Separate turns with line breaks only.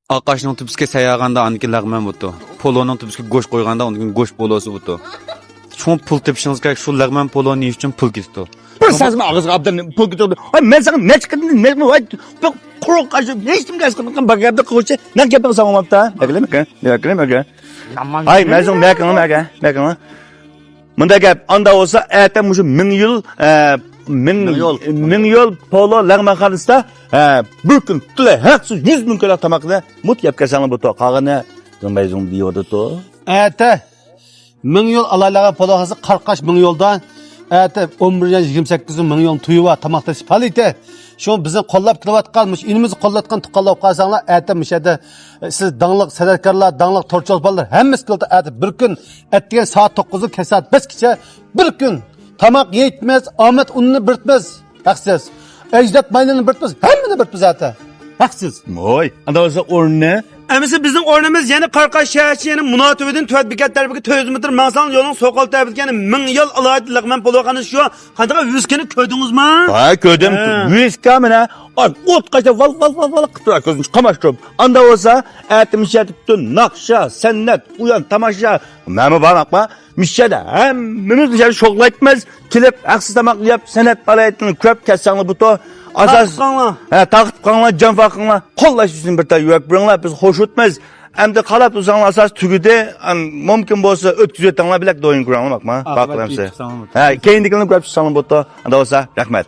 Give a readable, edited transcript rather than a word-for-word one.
Aqashning tubisiga sayaganda aniki lag'man bo'pti. Poloning tubisiga go'sht qo'yganda undan go'sht polosi bo'pti. Şu pul tepishingiz kerak, şu lag'man polo ne uchun pul ketdi?
Bir sazma ağızga abdan pul gidiyordu. Ay ben sana ne çıkardın ne mi var? Bak kuru kaşı ne içtim gaskın bagabda koçu. Ne yaptın sen olmapta? Bekle mi? Bekle mi? Ay ben sana bekle. Bunda gap anda olsa ertem muşu min yıl polo lag'man xarisda bir kun tule haksız 100 bin kilo tamakla mut yap kasanı bu to. Kağını zımbayzım diyordu to.
Ete 1000 yıl alaylaga polahası 40 ming yoldan ete 11-28 ming yol tuyuva tamaktaşı palite. Şu bizim qollab kilovatqanmış, inimiz qollatqan tuqqallab qalsanglar, ete müşede siz dаңlıq sadakarlar, dаңlıq torçolpalar hemmesi kıldı ete bir gün ettigen saat 9'u kesat 5 kice bir gün tamak yetmez, Ahmet ununu birtmez. Haksız. Ecdat maynını birtmez, hemmini birtmez ete. Haksız.
Oy, anda olsa orne.
Əmisi bizim ornamız yani Qarqaş şəhərçi yani münatibidin tədbiqat tərbiqi 200 metr mansan yolun soqal tərbiqi yani 1000 yıl alaydıllıq mən poloqanı şu qandaqa viskini köydünüz mü?
Ha köydüm. Viska mı ne? Ay ot kaça val kıtıra közünü kamaştırıp. Anda olsa etim işletipti nakşa, sennet, uyan, tamaşa. Məmi bakma. Mişede hemmimiz dışarı şokla etmez. Kilip aksız tamak yap, senet para ettin, köp kessanlı bu to. Asas taqıp qanla can faqınla qo'llashishni bir ta yurak biringlar biz xo'sh o'tmaz. Endi qarab tursanlar asas tugida mumkin bo'lsa o'tkazayotganlar bilak do'yin ko'ranglar bakma. Baqlamsa. Ha, keyingilarni ko'rib tursanlar bu to. Unda bo'lsa rahmat.